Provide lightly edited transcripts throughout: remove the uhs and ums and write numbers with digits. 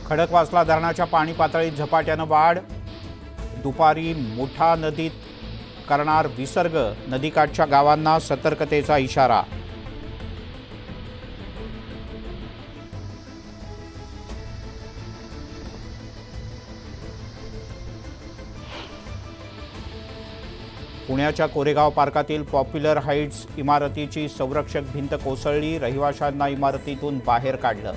खडकवासला धरणाच्या पाणी पातळीत झपाट्याने वाढ। दुपारी मुठा नदीत करणार विसर्ग, नदीकाठच्या गावांना सतर्कतेचा इशारा। पुण्याच्या कोरेगाव पार्कातील पॉप्युलर हाइट्स इमारतीची संरक्षक भिंत कोसळली, रहिवाशांना इमारतीतून बाहेर काढलं।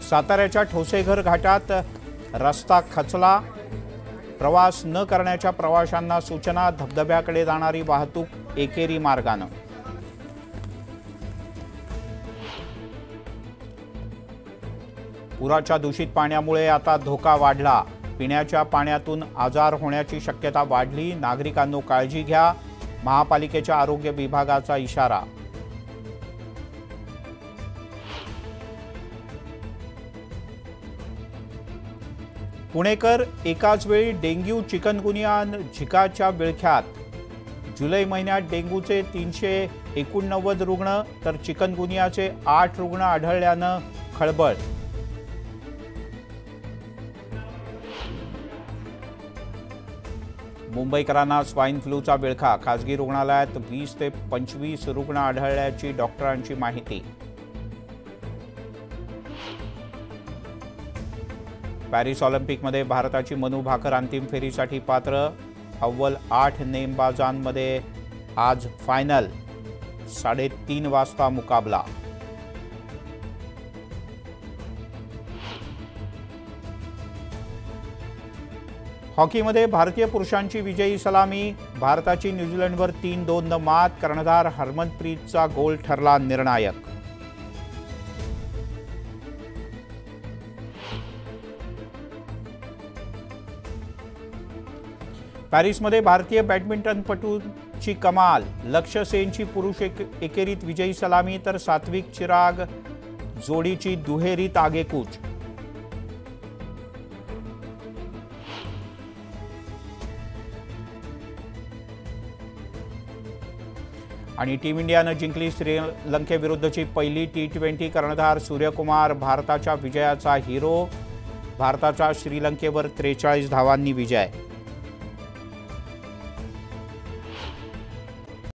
साताऱ्याच्या ठोसेघर घाटात रस्ता खचला, प्रवास न करण्याच्या प्रवाशांना सूचना, धबधब्याकडे जाणारी वाहतूक एकेरी मार्गाने। पुराच्या दूषित पाण्यामुळे आता धोका वाढला, पिण्याच्या पाण्यातून आजार होण्याची शक्यता वाढली, नागरिकांनो काळजी घ्या, महापालिकेच्या आरोग्य विभागाचा इशारा। पुणेकर एकाच वेळी डेंग्यू, चिकनगुनिया आणि झिकाच्या विळख्यात। जुलै महिन्यात डेंग्यूचे 389 रुग्ण तर चिकनगुनियाचे 8 रुग्ण आढळल्यानं खळबळ। मुंबईकरांना स्वाईन फ्लूचा विळखा, खासगी रुग्णालयात 20 ते 25 रुग्ण आढळल्याची डॉक्टरांची माहिती। पॅरिस ऑलिम्पिकमध्ये भारताची मनू भाकर अंतिम फेरीसाठी पात्र, अव्वल 8 नेमबाजांमध्ये आज फायनल, 3:30 वाजता मुकाबला। हॉकीमध्ये भारतीय पुरुषांची विजयी सलामी, भारताची न्यूझीलंडवर 3-2 न मात, कर्णधार हरमनप्रीतचा गोल ठरला निर्णायक। पॅरिसमध्ये भारतीय बॅडमिंटनपटूंची कमाल, लक्ष्य सेनची पुरुष एकेरीत विजयी सलामी तर सात्विक चिराग जोडीची दुहेरीत आगेकूच। आणि टीम इंडियानं जिंकली श्रीलंकेविरुद्धची पहिली T20, कर्णधार सूर्यकुमार भारताच्या विजयाचा हिरो, भारताचा श्रीलंकेवर 43 धावांनी विजय।